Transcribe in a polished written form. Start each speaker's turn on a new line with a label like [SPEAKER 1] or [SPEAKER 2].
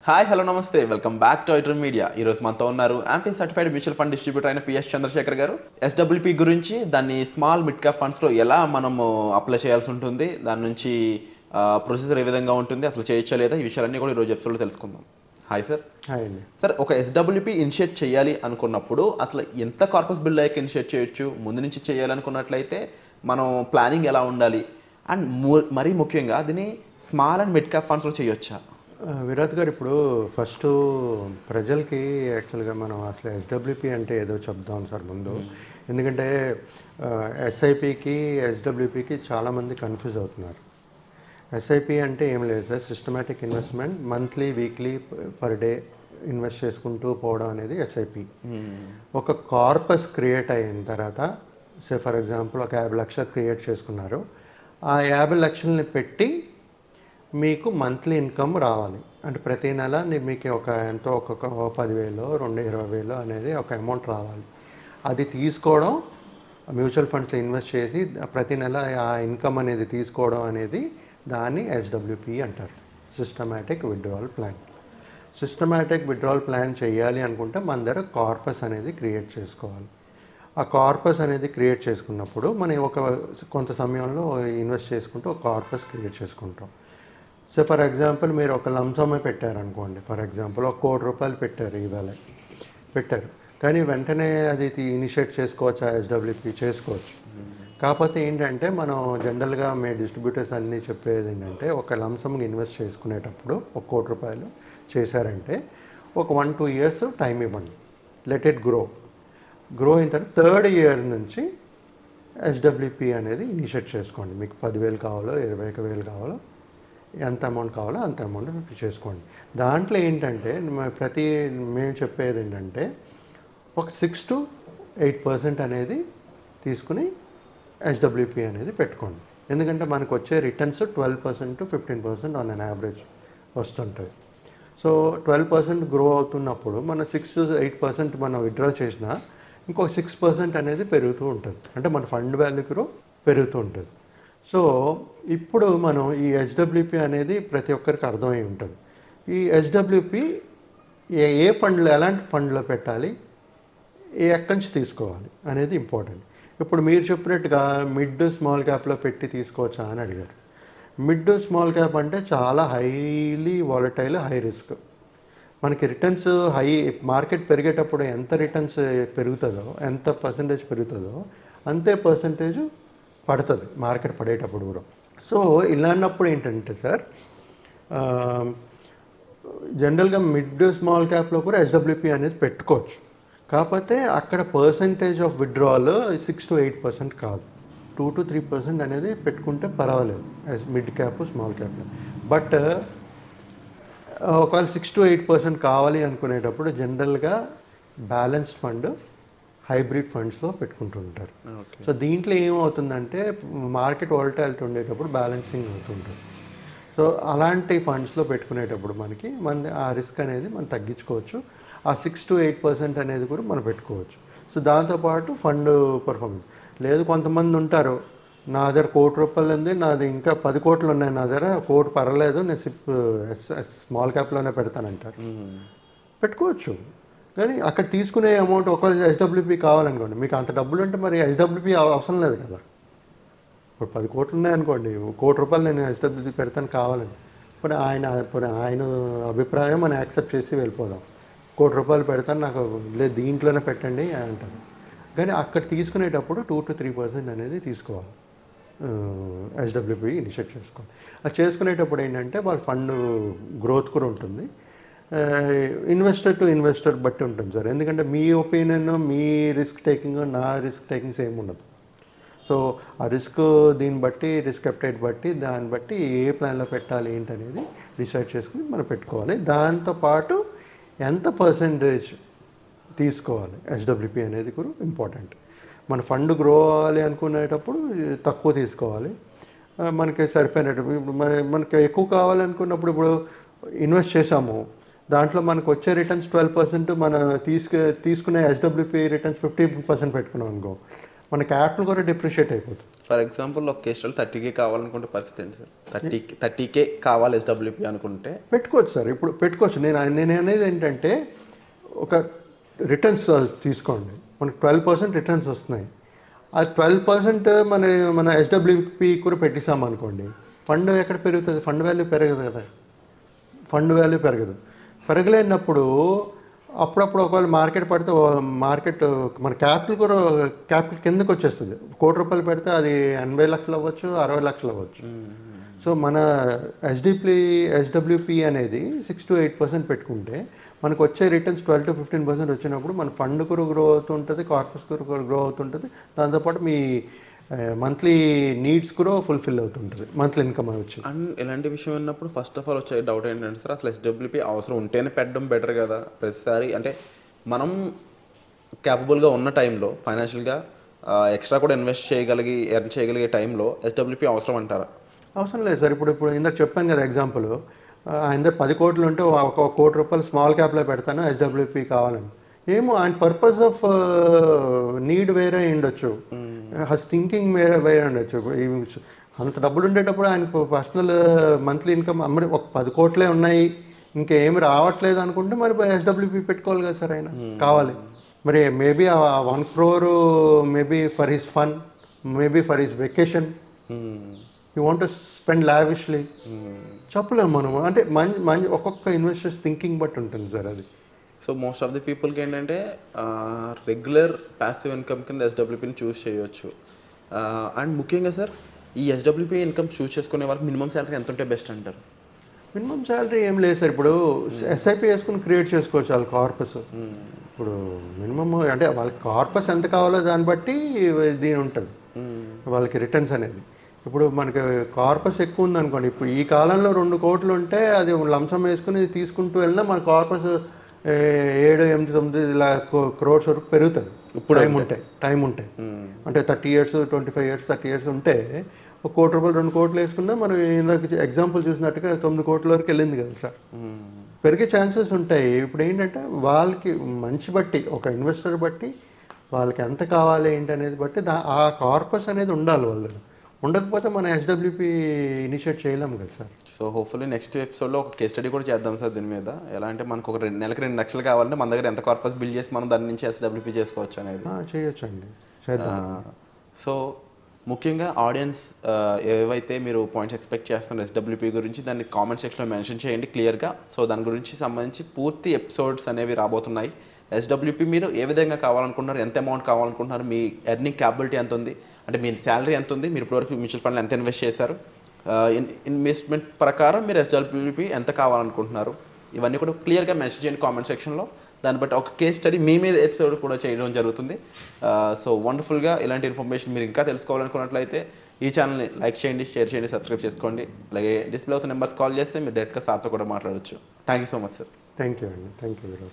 [SPEAKER 1] Hi hello నమస్తే welcome back to ఐట్రన్ media. ఈరోజు మనతో ఉన్నారు amphi certified mutual fund distributor అయిన పిఎస్ చంద్రశేఖర్ గారు. ఎస్డబ్ల్యూపీ గురించి, దాన్ని స్మాల్ మిడ్ క్యాప్ ఫండ్స్లో ఎలా మనము అప్లై చేయాల్సి ఉంటుంది, దాని నుంచి ప్రొసీజర్ ఏ విధంగా ఉంటుంది, అసలు చేయొచ్చా లేదా, ఈ విషయాలన్నీ కూడా ఈరోజు ఎపిసోడ్లో తెలుసుకుందాం. Hi sir.
[SPEAKER 2] హాయ్ అండి.
[SPEAKER 1] సార్, ఒక ఎస్డబ్ల్యూపీ ఇనిషియేట్ చేయాలి అనుకున్నప్పుడు అసలు ఎంత కార్పస్ బిల్డ్ అయ్యాక ఇనిషియేట్ చేయొచ్చు, ముందు నుంచి చేయాలనుకున్నట్లయితే మనం ప్లానింగ్ ఎలా ఉండాలి, అండ్ మరీ ముఖ్యంగా దీన్ని స్మాల్ అండ్ మిడ్ క్యాప్ ఫండ్స్లో చేయొచ్చా?
[SPEAKER 2] విరాట్ గారు, ఇప్పుడు ఫస్ట్ ప్రజలకి యాక్చువల్గా మనం అసలు ఎస్డబ్ల్యూపీ అంటే ఏదో చెప్దాం సార్ ముందు. ఎందుకంటే ఎస్ఐపికి ఎస్డబ్ల్యూపీకి చాలామంది కన్ఫ్యూజ్ అవుతున్నారు. ఎస్ఐపి అంటే ఏం లేదు sir, systematic investment, monthly weekly per day invest చేసుకుంటూ పోవడం అనేది ఎస్ఐపి. ఒక కార్పస్ క్రియేట్ అయిన తర్వాత ఫర్ ఎగ్జాంపుల్ ఒక 50 లక్షలు క్రియేట్ చేసుకున్నారు. ఆ 50 లక్షలని పెట్టి మీకు మంత్లీ ఇన్కమ్ రావాలి. అంటే ప్రతి నెల మీకు ఎంతో ఒక 10,000 20,000 అనేది ఒక అమౌంట్ రావాలి. అది తీసుకోవడం, మ్యూచువల్ ఫండ్స్లో ఇన్వెస్ట్ చేసి ప్రతి నెల ఆ ఇన్కమ్ అనేది తీసుకోవడం అనేది దాన్ని ఎస్డబ్ల్యూపీ అంటారు, systematic withdrawal plan. Systematic withdrawal plan చేయాలి అనుకుంటే మన దగ్గర కార్పస్ అనేది క్రియేట్ చేసుకోవాలి. ఆ కార్పస్ అనేది క్రియేట్ చేసుకున్నప్పుడు మనం కొంత సమయంలో ఇన్వెస్ట్ చేసుకుంటూ ఒక కార్పస్ క్రియేట్ చేసుకుంటాం. సో ఫర్ ఎగ్జాంపుల్ మీరు ఒక లంసమే పెట్టారనుకోండి, ఫర్ ఎగ్జాంపుల్ ఒక ₹1,00,00,000 పెట్టారు, ఈవేళ పెట్టారు, కానీ వెంటనే అది ఇనిషియేట్ చేసుకోవచ్చు, ఎస్డబ్ల్యూపీ చేసుకోవచ్చు. కాకపోతే ఏంటంటే మనం జనరల్గా మీ డిస్ట్రిబ్యూటర్స్ అన్నీ చెప్పేది ఏంటంటే, ఒక లంసమ్కి ఇన్వెస్ట్ చేసుకునేటప్పుడు ఒక ₹1,00,00,000 చేశారంటే ఒక 1-2 ఇయర్స్ టైం ఇవ్వండి, లెట్ ఇట్ గ్రో అయిన తర్వాత థర్డ్ ఇయర్ నుంచి ఎస్డబ్ల్యూపీ అనేది ఇనిషియేట్ చేసుకోండి. మీకు 10,000 కావాలో 21,000 కావాలో ఎంత అమౌంట్ కావాలో అంత అమౌంట్ చేసుకోండి. దాంట్లో ఏంటంటే మేము చెప్పేది ఏంటంటే ఒక 6 to 8% అనేది తీసుకుని ఎస్డబ్ల్యూపీ అనేది పెట్టుకోండి. ఎందుకంటే మనకు వచ్చే returns 12% to 15% on an average వస్తుంటుంది. సో 12% గ్రో అవుతున్నప్పుడు మన 6 to 8% మనం విత్డ్రా చేసినా ఇంకొక 6% అనేది పెరుగుతూ ఉంటుంది. అంటే మన ఫండ్ వాల్యూ గ్రో పెరుగుతూ ఉంటుంది. సో ఇప్పుడు మనం ఈ ఎస్డబ్ల్యూపీ అనేది ప్రతి ఒక్కరికి అర్థమై ఉంటుంది. ఈ ఎస్డబ్ల్యూపీ ఏ ఫండ్లో, ఎలాంటి ఫండ్లో పెట్టాలి, ఎక్కడి నుంచి తీసుకోవాలి అనేది ఇంపార్టెంట్. ఇప్పుడు మీరు చెప్పినట్టుగా మిడ్ స్మాల్ క్యాప్లో పెట్టి తీసుకోవచ్చా అని అడిగారు. మిడ్ స్మాల్ క్యాప్ అంటే చాలా హైలీ వాలటైల్, హై రిస్క్. మనకి రిటర్న్స్ మార్కెట్ పెరిగేటప్పుడు ఎంత రిటర్న్స్ పెరుగుతుందో, ఎంత పర్సంటేజ్ పెరుగుతుందో అంతే పర్సంటేజ్ పడుతుంది మార్కెట్ పడేటప్పుడు కూడా. సో ఇలా అన్నప్పుడు ఏంటంటే సార్, జనరల్గా మిడ్ స్మాల్ క్యాప్లో కూడా ఎస్డబ్ల్యూపీ అనేది పెట్టుకోవచ్చు. కాకపోతే అక్కడ పర్సంటేజ్ ఆఫ్ విత్డ్రావల్ 6 to 8% కాదు, 2 to 3% అనేది పెట్టుకుంటే పర్వాలేదు మిడ్ క్యాప్ స్మాల్ క్యాప్లో. బట్ ఒకవేళ 6 to 8% కావాలి అనుకునేటప్పుడు జనరల్గా బ్యాలెన్స్డ్ ఫండ్, హైబ్రిడ్ ఫండ్స్లో పెట్టుకుంటుంటారు. సో దీంట్లో ఏమవుతుందంటే మార్కెట్ వాలటాలిటీ ఉండేటప్పుడు బ్యాలెన్సింగ్ అవుతుంటుంది. సో అలాంటి ఫండ్స్లో పెట్టుకునేటప్పుడు మన ఆ రిస్క్ అనేది మనం తగ్గించుకోవచ్చు. ఆ 6 to 8% అనేది కూడా మనం పెట్టుకోవచ్చు. సో దాంతోపాటు ఫండ్ పర్ఫార్మెన్స్ లేదు. కొంతమంది ఉంటారు, నా దగ్గర ₹1,00,00,000 ఉంది, నాది ఇంకా 10 కోట్లు ఉన్నాయి, నా దగ్గర 1 కోటి పర్వాలేదు, నేను స్మాల్ క్యాప్లోనే పెడతానంటారు. పెట్టుకోవచ్చు, కానీ అక్కడ తీసుకునే అమౌంట్ ఒకవేళ ఎస్డబ్ల్యూపీ కావాలనుకోండి, మీకు అంత డబ్బులు ఉంటే మరి ఎస్డబ్ల్యూపీ అవసరం లేదు కదా. ఇప్పుడు 10 కోట్లు ఉన్నాయనుకోండి, ₹1,00,00,000 నేను ఎస్డబ్ల్యూపీ పెడతాను కావాలని, ఇప్పుడు ఆయన అభిప్రాయం మనం యాక్సెప్ట్ చేసి వెళ్ళిపోదాం. ₹1,00,00,000 పెడతాను, నాకు లేదు దీంట్లోనే పెట్టండి అంటారు. కానీ అక్కడ తీసుకునేటప్పుడు 2 to 3% అనేది తీసుకోవాలి, ఎస్డబ్ల్యూపీ ఇనిషియేట్ చేసుకోవాలి. అది చేసుకునేటప్పుడు ఏంటంటే వాళ్ళ ఫండ్ గ్రోత్ కూడా ఉంటుంది. ఇన్వెస్టర్ టు ఇన్వెస్టర్ బట్టి ఉంటుంది సార్. ఎందుకంటే మీ ఒపీనియన్, మీ రిస్క్ టేకింగ్, నా రిస్క్ టేకింగ్స్ ఏమి ఉండదు. సో ఆ రిస్క్ దీన్ని బట్టి, రిస్క్ అప్టైట్ బట్టి, దాన్ని బట్టి ఏ ప్లాన్లో పెట్టాలి ఏంటనేది డిసైడ్ చేసుకుని మనం పెట్టుకోవాలి. దాంతోపాటు ఎంత పర్సంటేజ్ తీసుకోవాలి ఎస్డబ్ల్యూపీ అనేది కూడా ఇంపార్టెంట్. మన ఫండ్ గ్రో అవ్వాలి అనుకునేటప్పుడు తక్కువ తీసుకోవాలి, మనకి సరిపోయినట్టు. ఇప్పుడు మనకి ఎక్కువ కావాలనుకున్నప్పుడు, ఇప్పుడు ఇన్వెస్ట్ చేసాము, దాంట్లో మనకు వచ్చే రిటర్న్స్ 12%, మన తీసుకునే ఎస్డబ్ల్యూపీ రిటర్న్స్ 50% పెట్టుకున్నాం అనుకో, మన క్యాపిటల్ కూడా డిప్రిషియేట్ అయిపోతుంది.
[SPEAKER 1] ఫర్ ఎగ్జాంపుల్ ఒక కేసు 30K కావాలనుకుంటే పరిస్థితి ఏంటి సార్? 30K కావాలి SWP అనుకుంటే
[SPEAKER 2] పెట్టుకోవచ్చు సార్, ఇప్పుడు పెట్టుకోవచ్చు. నేను అనేది ఏంటంటే ఒక రిటర్న్స్ తీసుకోండి, మనకు 12% రిటర్న్స్ వస్తున్నాయి. ఆ 12% మన SWP కూడా పెట్టిస్తాం అనుకోండి, ఫండ్ ఎక్కడ పెరుగుతుంది? ఫండ్ వాల్యూ పెరగదు కదా. ఫండ్ వాల్యూ పెరగలేనప్పుడు అప్పుడప్పుడు ఒకవేళ మార్కెట్ పడితే మార్కెట్ మన క్యాపిటల్ కిందకు వచ్చేస్తుంది. ₹1 పెడితే అది 80 లక్షలు అవ్వచ్చు, 60 లక్షలు అవ్వచ్చు. సో మన SWP అనేది 6 to 8% పెట్టుకుంటే మనకు వచ్చే రిటర్న్స్ 12 to 15% వచ్చినప్పుడు మన ఫండ్ కూడా గ్రో అవుతుంటుంది, కార్పస్ కూడా గ్రో అవుతుంటుంది. దాంతోపాటు మీ మంత్లీ నీడ్స్ కూడా ఫుల్ఫిల్ అవుతుంటుంది, మంత్లీ ఇన్కమ్ వచ్చి.
[SPEAKER 1] అండ్ ఇలాంటి విషయం ఉన్నప్పుడు ఫస్ట్ ఆఫ్ ఆల్ వచ్చే డౌట్ ఏంటంటే సార్, అసలు SWP అవసరం ఉంటేనే పెట్టడం బెటర్ కదా ప్రతిసారి? అంటే మనం క్యాపబుల్గా ఉన్న టైంలో ఫైనాన్షియల్గా ఎక్స్ట్రా కూడా ఇన్వెస్ట్ ఎర్న్ చేయగలిగే టైంలో SWP అవసరం అంటారా?
[SPEAKER 2] అవసరం లేదు సార్. ఇప్పుడు ఇందాక చెప్పాను కదా ఎగ్జాంపుల్, ఆయన 10 కోట్లు ఉంటే ఒక ₹1 స్మాల్ క్యాప్లో పెడతాను, SWP కావాలని. ఏమో ఆయన పర్పస్ ఆఫ్ నీడ్ వేరే ఉండొచ్చు, థింకింగ్ వేరే ఉండొచ్చు. అంత డబ్బులు ఉండేటప్పుడు ఆయన పర్సనల్ మంత్లీ ఇన్కమ్ ఒక 10 కోట్లే ఉన్నాయి, ఇంకేమి రావట్లేదు అనుకుంటే మరి SWP పెట్టుకోవాలి కదా సార్. ఆయన కావాలి మరి మేబీ ఆ 1 crore maybe for his fun, maybe for his vacation, you want to spend lavishly. చెప్పలేము మనం, అంటే ఒక్కొక్క ఇన్వెస్టర్స్ థింకింగ్ బట్టి ఉంటుంది సార్ అది.
[SPEAKER 1] సో మోస్ట్ ఆఫ్ ది పీపుల్కి ఏంటంటే రెగ్యులర్ ప్యాసివ్ ఇన్కమ్ కింద SWPని చూస్ చేయొచ్చు. అండ్ ముఖ్యంగా సార్, ఈ SWP ఇన్కమ్ చూస్ చేసుకునే వాళ్ళకి మినిమం శాలరీ ఎంత ఉంటే బెస్ట్ అంటారు?
[SPEAKER 2] మినిమం శాలరీ ఏం లేదు సార్. ఇప్పుడు SIP వేసుకుని క్రియేట్ చేసుకోవచ్చు వాళ్ళ కార్పస్. ఇప్పుడు మినిమం అంటే వాళ్ళకి కార్పస్ ఎంత కావాలో దాన్ని బట్టి దీని ఉంటుంది వాళ్ళకి రిటర్న్స్ అనేది. ఇప్పుడు మనకి కార్పస్ ఎక్కువ ఉందనుకోండి, ఇప్పుడు ఈ కాలంలో 2 కోట్లు ఉంటే అది లంసం వేసుకుని తీసుకుంటూ వెళ్ళినా మన కార్పస్ 7, 8, 9 crores వరకు పెరుగుతుంది. ఇప్పుడు టైం ఉంటాయి అంటే 30 years, 25 years, 30 years ఉంటే ₹1 కోటి 2 కోట్లు వేసుకున్నా మనం ఇందాక ఎగ్జాంపుల్ చూసినట్టుగా 9 కోట్ల వరకు వెళ్ళింది కదా సార్. పెరిగే ఛాన్సెస్ ఉంటాయి. ఇప్పుడు ఏంటంటే వాళ్ళకి మంచి బట్టి, ఒక ఇన్వెస్టర్ బట్టి వాళ్ళకి ఎంత కావాలి ఏంటి అనేది బట్టి ఆ కార్పస్ అనేది ఉండాలి. వాళ్ళు ఉండకపోతే మన SWP ఇనిషియేట్ చేయలేము కదా సార్.
[SPEAKER 1] సో హోప్ఫుల్లీ నెక్స్ట్ ఎపిసోడ్లో ఒక కేస్ స్టడీ కూడా చేద్దాం సార్ దీని మీద. ఎలా అంటే మనకు ఒక నెలకు 2 లక్షలు కావాలంటే మన దగ్గర ఎంత కార్పస్ బిల్డ్ చేసి మనం దాని నుంచి SWP చేసుకోవచ్చు అనేది
[SPEAKER 2] చేయొచ్చు అండి, చేద్దాం.
[SPEAKER 1] సో ముఖ్యంగా ఆడియన్స్ ఏవైతే మీరు పాయింట్స్ ఎక్స్పెక్ట్ చేస్తున్నారు SWP గురించి, దాన్ని కామెంట్ సెక్షన్లో మెన్షన్ చేయండి క్లియర్గా. సో దాని గురించి సంబంధించి పూర్తి ఎపిసోడ్స్ అనేవి రాబోతున్నాయి. SWP మీరు ఏ విధంగా కావాలనుకుంటున్నారు, ఎంత అమౌంట్ కావాలనుకుంటున్నారు, మీ ఎర్నింగ్ క్యాపబిలిటీ ఎంత ఉంది, అంటే మీ శాలరీ ఎంత ఉంది, మీరు ఇప్పటివరకు మ్యూచువల్ ఫండ్లో ఎంత ఇన్వెస్ట్ చేశారు, ఇన్వెస్ట్మెంట్ ప్రకారం మీరు SWP ఎంత కావాలనుకుంటున్నారు, ఇవన్నీ కూడా క్లియర్గా మెన్షన్ చేయండి కామెంట్ సెక్షన్లో. దాన్ని బట్టి ఒక కేస్ స్టడీ మీ మీద ఎపిసోడ్ కూడా చేయడం జరుగుతుంది. సో వండర్ఫుల్గా ఇలాంటి ఇన్ఫర్మేషన్ మీరు ఇంకా తెలుసుకోవాలనుకున్నట్లయితే ఈ ఛానల్ని లైక్ చేయండి, షేర్ చేయండి, సబ్స్క్రైబ్ చేసుకోండి. అలాగే డిస్ప్లే అవుతున్న నెంబర్స్ కాల్ చేస్తే మీరు డైరెక్ట్గా సార్తో కూడా మాట్లాడచ్చు. Thank you so much sir.
[SPEAKER 2] Thank you అండి, థ్యాంక్ యూ.